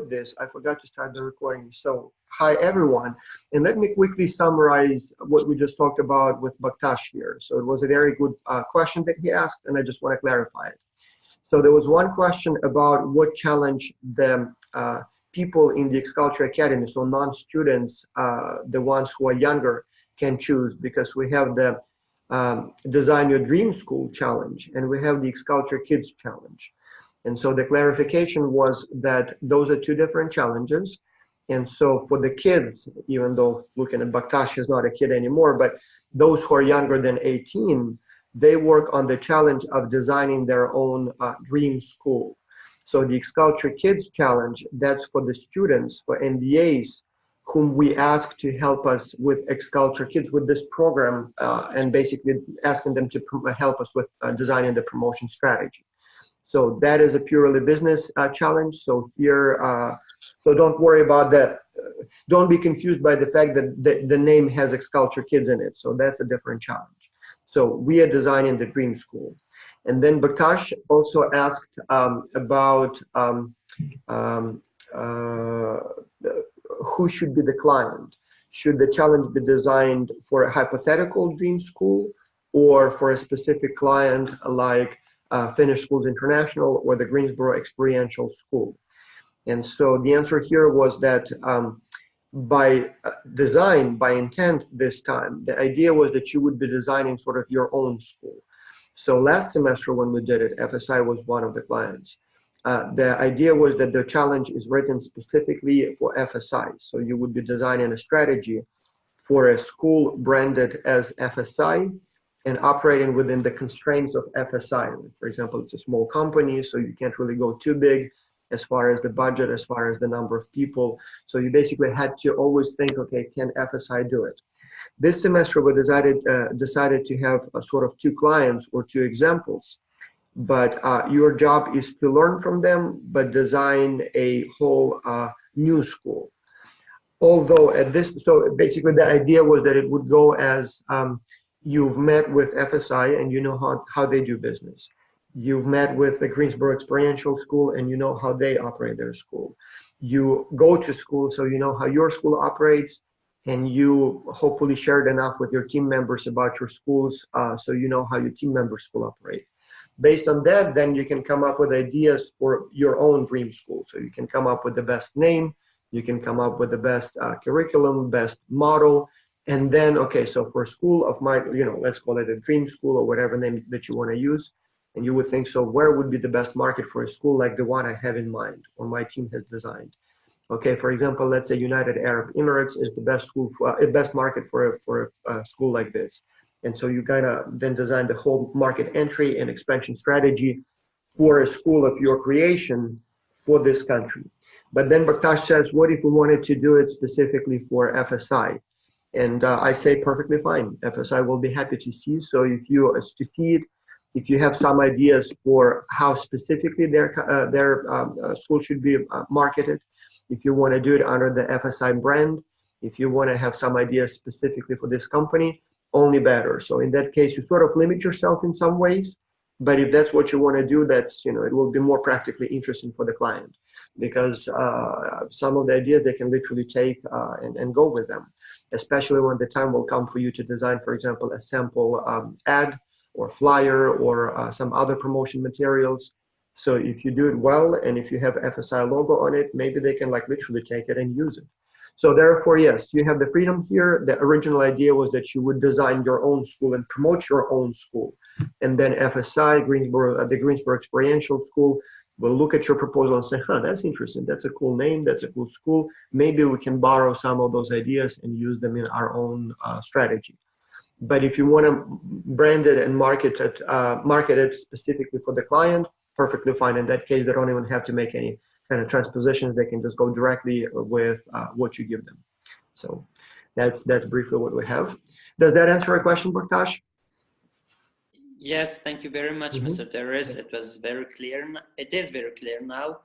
with this, I forgot to start the recording. So, hi everyone, and let me quickly summarize what we just talked about with Bakhtash here. So it was a very good question that he asked, and I just want to clarify it. So there was one question about what challenge the people in the X-Culture Academy, so non-students, the ones who are younger, can choose, because we have the Design Your Dream School challenge and we have the X-Culture Kids challenge. And so the clarification was that those are two different challenges. And so for the kids, even though looking at Bakhtash is not a kid anymore, but those who are younger than 18, they work on the challenge of designing their own dream school. So the X-Culture Kids challenge, that's for the students, for MBAs, whom we ask to help us with X-Culture Kids with this program, and basically asking them to help us with designing the promotion strategy. So that is a purely business challenge. So here, so don't worry about that. Don't be confused by the fact that the name has X-Culture Kids in it. So that's a different challenge. So we are designing the dream school. And then Bakhtash also asked about who should be the client. Should the challenge be designed for a hypothetical dream school or for a specific client like Finnish Schools International or the Greensboro Experiential School? And so the answer here was that by design, by intent this time, the idea was that you would be designing sort of your own school. So last semester when we did it, FSI was one of the clients. The idea was that the challenge is written specifically for FSI. So you would be designing a strategy for a school branded as FSI and operating within the constraints of FSI. For example, it's a small company, so you can't really go too big as far as the budget, as far as the number of people. So you basically had to always think, okay, can FSI do it? This semester we decided to have a sort of two clients or two examples, but your job is to learn from them, but design a whole new school. Although at this, so basically the idea was that it would go as you've met with FSI and you know how they do business. You've met with the Greensboro Experiential School and you know how they operate their school. You go to school, so you know how your school operates, and you hopefully shared enough with your team members about your schools, so you know how your team members' school operate. Based on that, then you can come up with ideas for your own dream school. So you can come up with the best name, you can come up with the best curriculum, best model, and then, okay, so for a school of my, let's call it a dream school or whatever name that you want to use, and you would think, so where would be the best market for a school like the one I have in mind or my team has designed? Okay, for example, let's say United Arab Emirates is the best school for best market for a school like this. And so you gotta then design the whole market entry and expansion strategy for a school of your creation for this country. But then Bakhtash says, what if we wanted to do it specifically for FSI? And I say perfectly fine. FSI will be happy to see. So if you if you have some ideas for how specifically their school should be marketed, if you want to do it under the FSI brand, if you want to have some ideas specifically for this company, only better. So in that case, you sort of limit yourself in some ways, but if that's what you want to do, that's, it will be more practically interesting for the client, because some of the ideas they can literally take and go with them, especially when the time will come for you to design, for example, a sample ad or flyer or some other promotion materials. So if you do it well, and if you have FSI logo on it, maybe they can like literally take it and use it. So therefore, yes, you have the freedom here. The original idea was that you would design your own school and promote your own school. And then FSI, the Greensboro Experiential School, will look at your proposal and say, that's interesting. That's a cool name. That's a cool school. Maybe we can borrow some of those ideas and use them in our own strategy. But if you want to brand it and market it specifically for the client, perfectly fine. In that case, they don't even have to make any kind of transpositions. They can just go directly with what you give them. So that's briefly what we have. Does that answer your question, Bakhtash? Yes, thank you very much, Mr. Terrace. It was very clear. It is very clear now.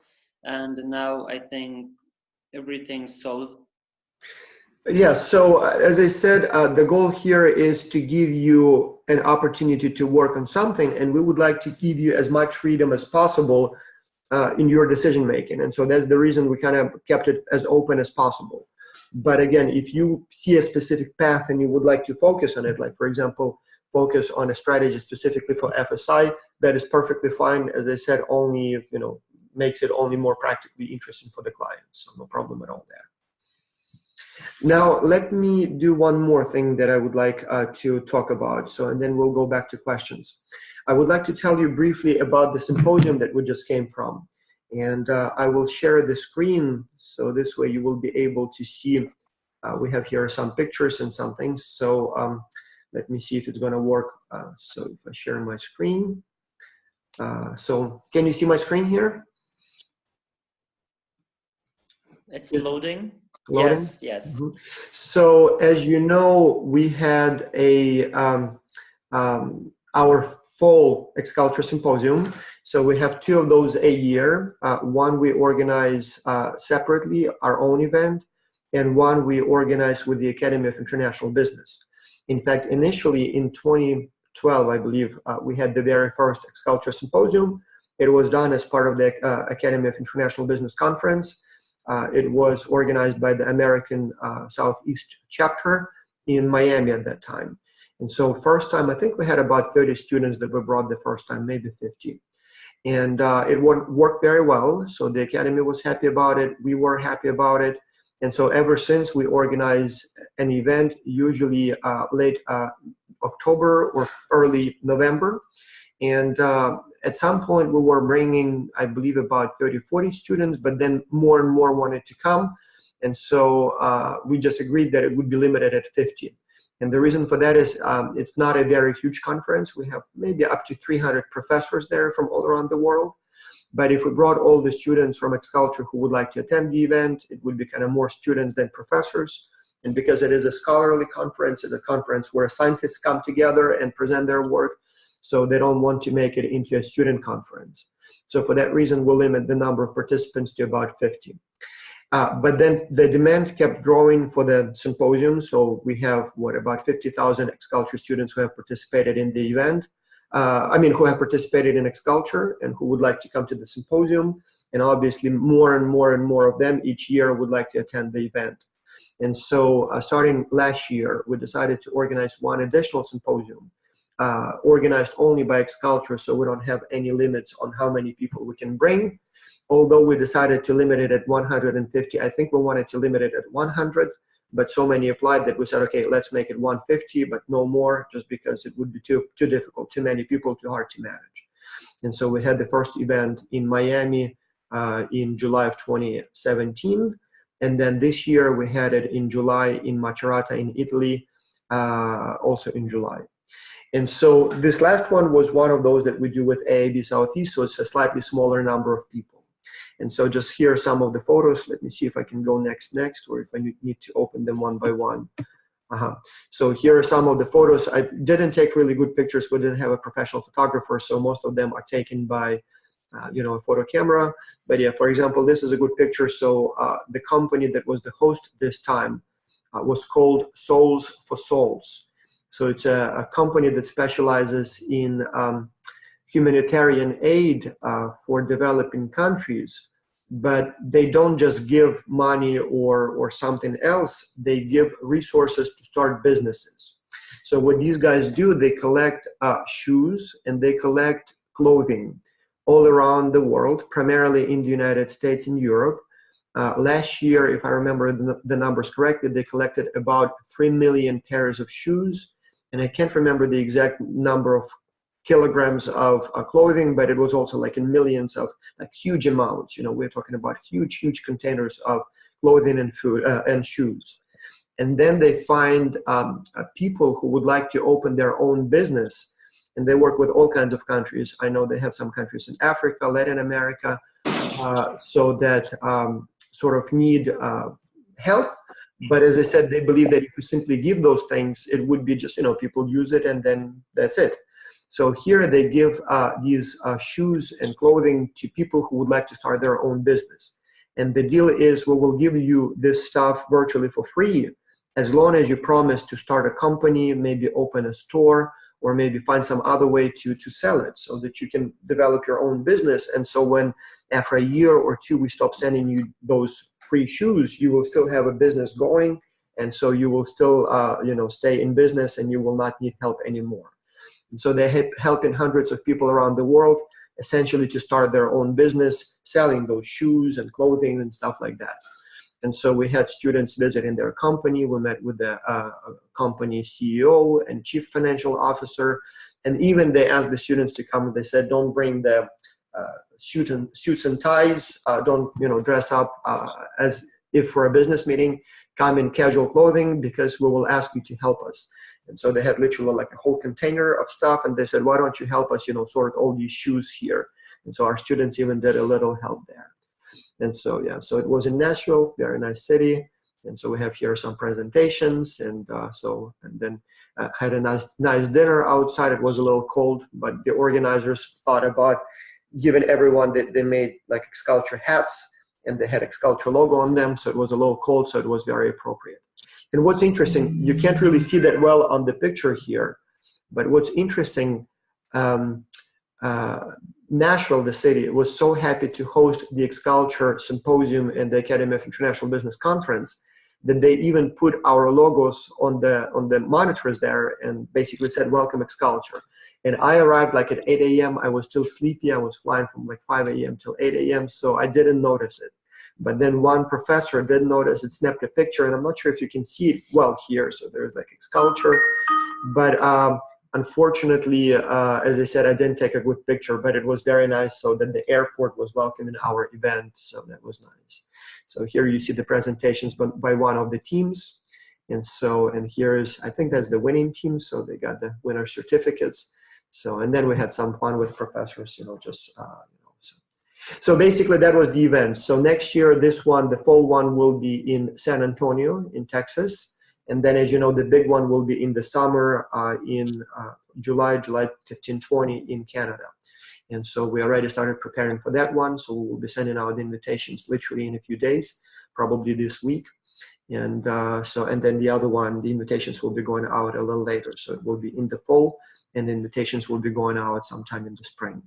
And now I think everything's solved. Yes, so as I said, the goal here is to give you an opportunity to work on something, and we would like to give you as much freedom as possible in your decision making. And so that's the reason we kind of kept it as open as possible. But again, if you see a specific path and you would like to focus on it, like for example, focus on a strategy specifically for FSI, that is perfectly fine. As I said, only, makes it only more practically interesting for the client. So no problem at all there. Now, let me do one more thing that I would like to talk about. So, and then we'll go back to questions. I would like to tell you briefly about the symposium that we just came from. And I will share the screen. So this way you will be able to see, we have here some pictures and some things. So let me see if it's going to work. So if I share my screen. So can you see my screen here? It's loading. Loading? Yes, yes. Mm-hmm. So as you know, we had our fall X-Culture Symposium. So we have 2 of those a year. One we organize separately, our own event, and one we organize with the Academy of International Business. In fact, initially in 2012, I believe, we had the very first X-Culture Symposium. It was done as part of the Academy of International Business Conference. It was organized by the American Southeast chapter in Miami at that time. And so first time, I think we had about 30 students that were brought the first time, maybe 50. And it worked very well. So the Academy was happy about it. We were happy about it. And so ever since, we organize an event, usually late October or early November. And at some point, we were bringing, I believe, about 30, 40 students, but then more and more wanted to come. And so we just agreed that it would be limited at 50. And the reason for that is it's not a very huge conference. We have maybe up to 300 professors there from all around the world. But if we brought all the students from X-Culture who would like to attend the event, it would be kind of more students than professors. And because it is a scholarly conference, it's a conference where scientists come together and present their work, so they don't want to make it into a student conference. So for that reason, we'll limit the number of participants to about 50. But then the demand kept growing for the symposium. So we have, about 50,000 X-Culture students who have participated in the event. Who have participated in X-Culture and who would like to come to the symposium. And obviously more and more and more of them each year would like to attend the event. And so starting last year, we decided to organize one additional symposium, organized only by X-Culture, so we don't have any limits on how many people we can bring. Although we decided to limit it at 150, I think we wanted to limit it at 100, but so many applied that we said, okay, let's make it 150, but no more, just because it would be too difficult, too many people, too hard to manage. And so we had the first event in Miami in July of 2017. And then this year we had it in July in Macerata in Italy, also in July. And so this last one was one of those that we do with AIB Southeast, so it's a slightly smaller number of people. And so just here are some of the photos. Let me see if I can go next, or if I need to open them one by one. So here are some of the photos. I didn't take really good pictures. We didn't have a professional photographer, so most of them are taken by a photo camera. But yeah, for example, this is a good picture. So the company that was the host this time was called Souls for Souls. So it's a company that specializes in humanitarian aid for developing countries, but they don't just give money or something else, they give resources to start businesses. So what these guys do, they collect shoes and they collect clothing all around the world, primarily in the United States and Europe. Last year, if I remember the numbers correctly, they collected about 3 million pairs of shoes. And I can't remember the exact number of kilograms of clothing, but it was also like in millions of huge amounts. We're talking about huge containers of clothing and food and shoes. And then they find people who would like to open their own business. And they work with all kinds of countries. I know they have some countries in Africa, Latin America, so that sort of need help. But as I said, they believe that if you simply give those things, it would be just, people use it and then that's it. So here they give these shoes and clothing to people who would like to start their own business. And the deal is we will give you this stuff virtually for free, as long as you promise to start a company, maybe open a store, or maybe find some other way to sell it so that you can develop your own business. And so when after a year or two, we stop sending you those free shoes, you will still have a business going. And so you will still, stay in business and you will not need help anymore. And so they're helping hundreds of people around the world essentially to start their own business, selling those shoes and clothing and stuff like that. And so we had students visiting their company. We met with the company CEO and chief financial officer. And even they asked the students to come. They said, don't bring the suits and ties. Don't dress up as if for a business meeting. Come in casual clothing because we will ask you to help us. And so they had literally like a whole container of stuff. And they said, why don't you help us, sort all these shoes here? And so our students even did a little help there. And so, yeah, so it was in Nashville, very nice city. And so we have here some presentations. And then had a nice dinner outside. It was a little cold, but the organizers thought about giving everyone that they made like Xculture hats, and they had Xculture logo on them. So it was a little cold, so it was very appropriate. And what's interesting, you can't really see that well on the picture here, but what's interesting, Nashville, the city, was so happy to host the Xculture Symposium and the Academy of International Business Conference that they even put our logos on the monitors there and basically said, welcome Xculture. And I arrived like at 8 a.m. I was still sleepy. I was flying from like 5 a.m. till 8 a.m. So I didn't notice it. But then one professor did notice it, snapped a picture, and I'm not sure if you can see it well here. So there's like Xculture. But unfortunately, as I said, I didn't take a good picture, but it was very nice so that the airport was welcoming our event. So that was nice. So here you see the presentations by one of the teams. And here is, I think that's the winning team. So they got the winner certificates. So, and then we had some fun with professors, So basically that was the event. So next year, the fall one will be in San Antonio in Texas. And then, as you know, the big one will be in the summer in July 15, 20 in Canada. And so we already started preparing for that one. So we will be sending out the invitations literally in a few days, probably this week. And then the other one, the invitations will be going out a little later. So it will be in the fall, and the invitations will be going out sometime in the spring.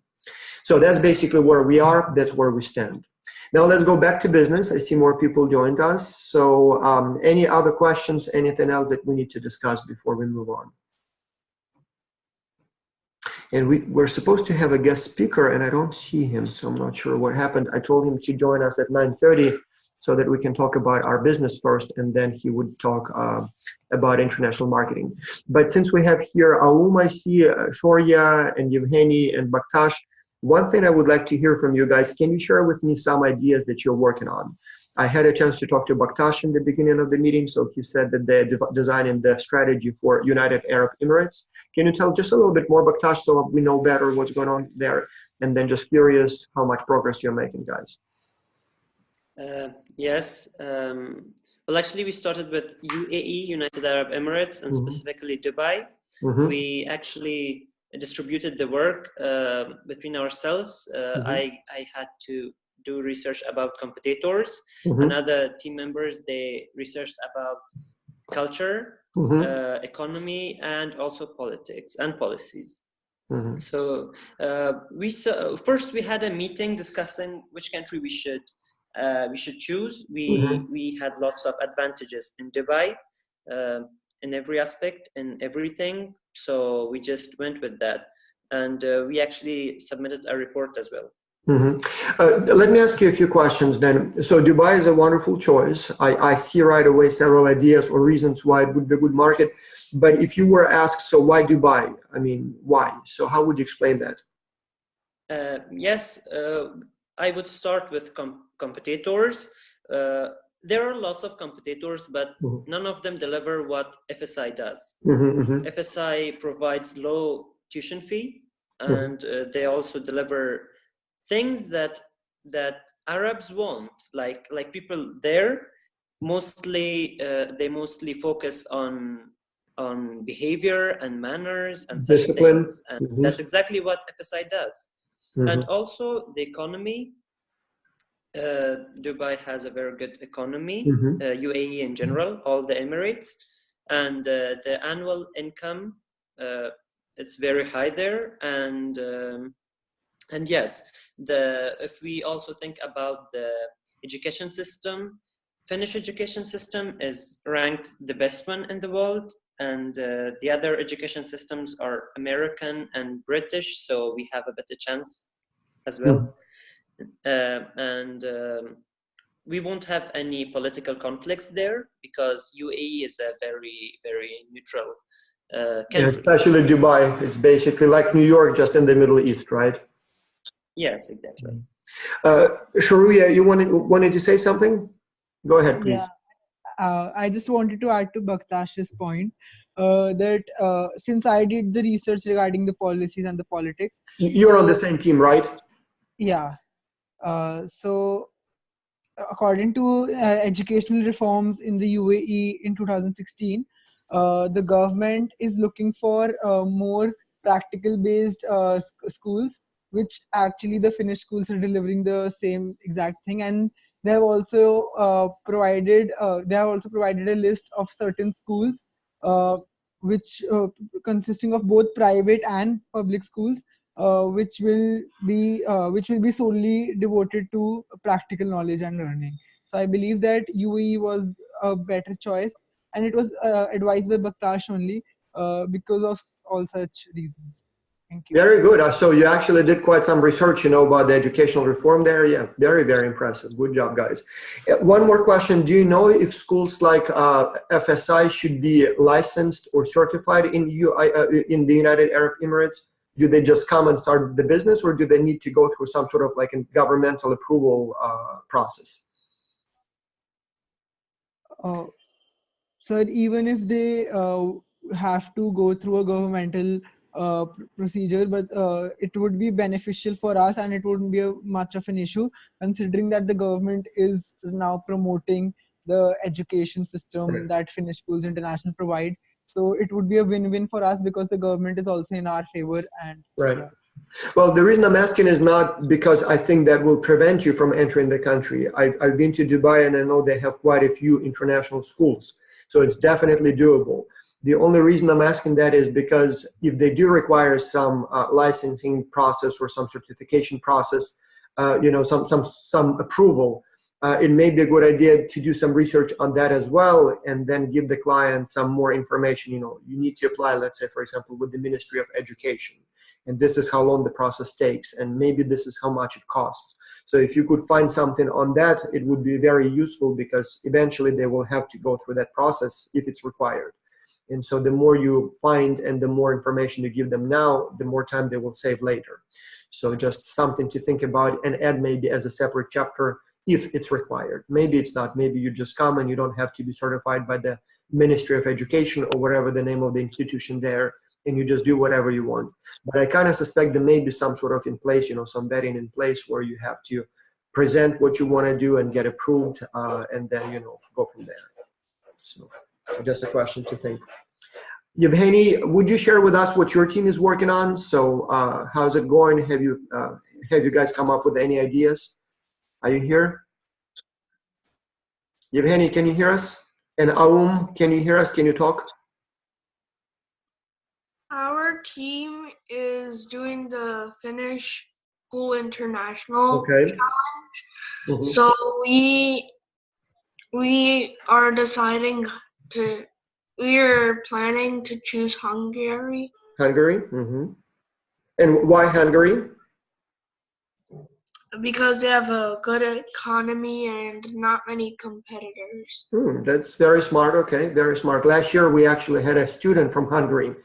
So that's basically where we are. That's where we stand. Now let's go back to business. I see more people joined us. So any other questions, anything else that we need to discuss before we move on? And we're supposed to have a guest speaker, and I don't see him, so I'm not sure what happened. I told him to join us at 9:30 so that we can talk about our business first, and then he would talk about international marketing. But since we have here Aum, I see Shoria and Yevgeny and Bakhtash, one thing I would like to hear from you guys, can you share with me some ideas that you're working on? I had a chance to talk to Bakhtash in the beginning of the meeting, so he said that they're designing the strategy for United Arab Emirates. Can you tell just a little bit more, Bakhtash, so we know better what's going on there? And then just curious how much progress you're making, guys. Yes. Well, actually, we started with UAE, United Arab Emirates, and specifically Dubai. We actually distributed the work between ourselves. I had to do research about competitors, and other team members, they researched about culture, economy, and also politics and policies. So first we had a meeting discussing which country we should choose. We had lots of advantages in Dubai, in every aspect, in everything. So we just went with that, and we actually submitted a report as well. Let me ask you a few questions then. So Dubai is a wonderful choice. I see right away several ideas or reasons why it would be a good market. But if you were asked, so why Dubai? I mean, why? So how would you explain that? Yes, I would start with competitors. There are lots of competitors, but none of them deliver what FSI does. FSI provides low tuition fee, and they also deliver things that Arabs want. Like people there, they mostly focus on behavior and manners and such discipline things, and that's exactly what FSI does. And also the economy. Dubai has a very good economy, UAE in general, all the Emirates, and the annual income, it's very high there, and And yes, if we also think about the education system, Finnish education system is ranked the best one in the world, and the other education systems are American and British, so we have a better chance as well. And we won't have any political conflicts there because UAE is a very, very neutral country. Yeah, especially Dubai. It's basically like New York, just in the Middle East, right? Yes, exactly. Sharuya, you wanted to say something? Go ahead, please. Yeah, I just wanted to add to Bakhtash's point that since I did the research regarding the policies and the politics. You're on the same team, right? Yeah. So according to educational reforms in the UAE in 2016, the government is looking for more practical based schools, which actually the Finnish schools are delivering the same exact thing. And they have also provided a list of certain schools which consisting of both private and public schools, which will be solely devoted to practical knowledge and learning. So I believe that UAE was a better choice, and it was advised by Bakhtash only because of all such reasons. Thank you. Very good. So you actually did quite some research, about the educational reform there. Yeah, very, very impressive. Good job, guys. One more question. Do you know if schools like FSI should be licensed or certified in the United Arab Emirates? Do they just come and start the business, or do they need to go through some sort of like a governmental approval process? So even if they have to go through a governmental procedure, but it would be beneficial for us, and it wouldn't be much of an issue, considering that the government is now promoting the education system that Finnish Schools International provide. So it would be a win-win for us because the government is also in our favor. And right. Well, the reason I'm asking is not because I think that will prevent you from entering the country. I've been to Dubai, and I know they have quite a few international schools. So it's definitely doable. The only reason I'm asking that is because if they do require some licensing process or some certification process, some approval, it may be a good idea to do some research on that as well, and then give the client some more information. You need to apply, let's say, for example, with the Ministry of Education, and this is how long the process takes, and maybe this is how much it costs. So if you could find something on that, it would be very useful, because eventually they will have to go through that process if it's required. And so the more you find and the more information you give them now, the more time they will save later. So just something to think about and add maybe as a separate chapter if it's required. Maybe it's not. Maybe you just come and you don't have to be certified by the Ministry of Education or whatever the name of the institution there, and you just do whatever you want. But I kind of suspect there may be some sort of in place, some vetting in place where you have to present what you want to do and get approved, and then, go from there. So just a question to think. Yevgeny, would you share with us what your team is working on? So how's it going? Have you guys come up with any ideas? Are you here? Yevgeny, can you hear us? And Aum, can you hear us? Can you talk? Our team is doing the Finnish School International Challenge. Mm-hmm. So we are deciding we are planning to choose Hungary. Hungary? Mm-hmm. And why Hungary? Because they have a good economy and not many competitors. That's very smart. Okay, very smart. Last year, we actually had a student from Hungary.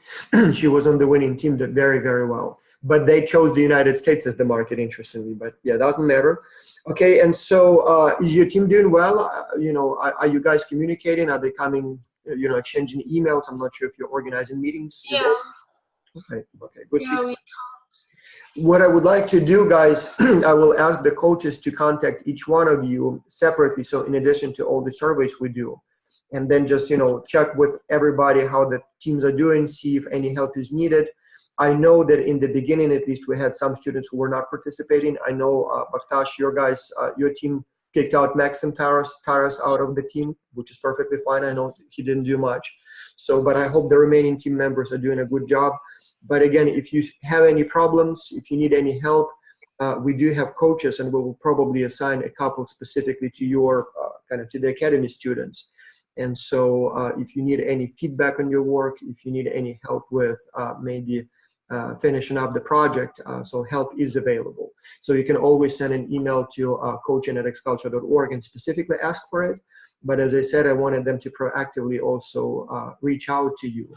She was on the winning team, did very, very well. But they chose the United States as the market, interestingly. But yeah, doesn't matter. Okay, and so is your team doing well? Are you guys communicating? Are they coming, exchanging emails? I'm not sure if you're organizing meetings. Yeah. Okay, good. Yeah, what I would like to do, guys, I will ask the coaches to contact each one of you separately. So in addition to all the surveys we do, and then just, check with everybody how the teams are doing, see if any help is needed. I know that in the beginning, at least, we had some students who were not participating. I know, Bakhtash, your team kicked out Maxim Taras out of the team, which is perfectly fine. I know he didn't do much. So, but I hope the remaining team members are doing a good job. But again, if you have any problems, if you need any help, we do have coaches, and we will probably assign a couple specifically to your to the academy students. And so if you need any feedback on your work, if you need any help with maybe finishing up the project, so help is available. So you can always send an email to coaching@xculture.org and specifically ask for it. But as I said, I wanted them to proactively also reach out to you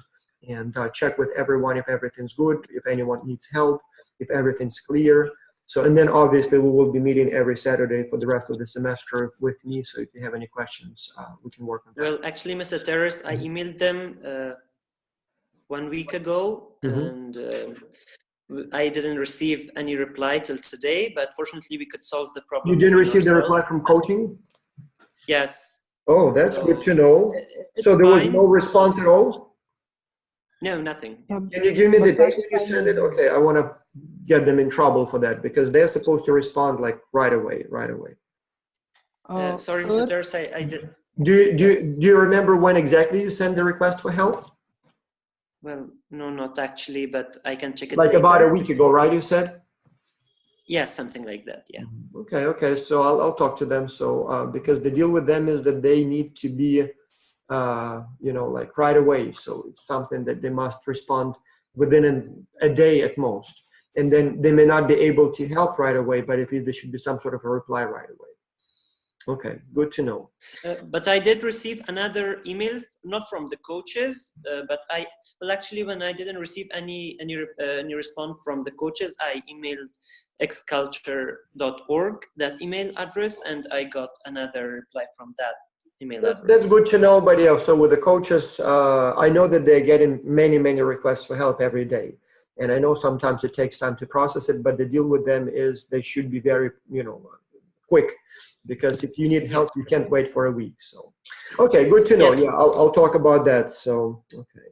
and check with everyone if everything's good, if anyone needs help, if everything's clear. So, and then obviously we will be meeting every Saturday for the rest of the semester with me. So if you have any questions, we can work on that. Well, actually, Mr. Terrace, I emailed them 1 week ago, and I didn't receive any reply till today, but fortunately we could solve the problem. You didn't receive the reply from coaching? Yes. Oh, that's good to know. So there was no response at all? No, nothing. Can you give me the date when you send it? Okay, I want to get them in trouble for that because they're supposed to respond like right away. Sorry, Mr. Terrace, I did. Do you remember when exactly you sent the request for help? Well, no, not actually, but I can check it like later. About a week ago, right? You said? Yes, something like that. Yeah. Okay. So I'll talk to them. So because the deal with them is that they need to be, like right away. So it's something that they must respond within a day at most. And then they may not be able to help right away, but at least there should be some sort of a reply right away. Okay, good to know. But I did receive another email, not from the coaches, but actually when I didn't receive any response from the coaches, I emailed xculture.org, that email address, and I got another reply from that email address. That's good to know, but yeah, so with the coaches, I know that they're getting many requests for help every day. And I know sometimes it takes time to process it, but the deal with them is they should be very, quick, because if you need help, you can't wait for a week. So, okay, good to know. Yes. Yeah, I'll talk about that. So, okay.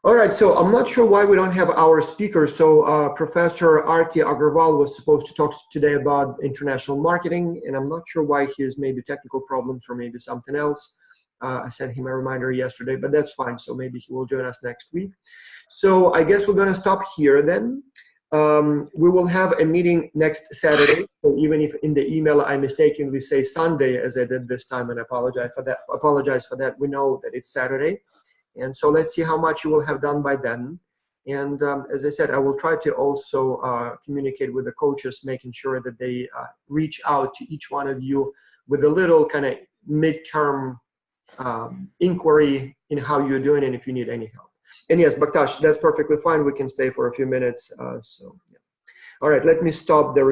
All right, so I'm not sure why we don't have our speaker. So Professor Arti Agarwal was supposed to talk today about international marketing, and I'm not sure why he has maybe technical problems or maybe something else. I sent him a reminder yesterday, but that's fine. So maybe he will join us next week. So I guess we're going to stop here then. We will have a meeting next Saturday. So even if in the email I mistakenly say Sunday, as I did this time, and I apologize for that. We know that it's Saturday. And so let's see how much you will have done by then. And as I said, I will try to also communicate with the coaches, making sure that they reach out to each one of you with a little kind of midterm inquiry in how you're doing and if you need any help. And yes, Baktash, that's perfectly fine. We can stay for a few minutes. So, yeah. All right, let me stop the recording.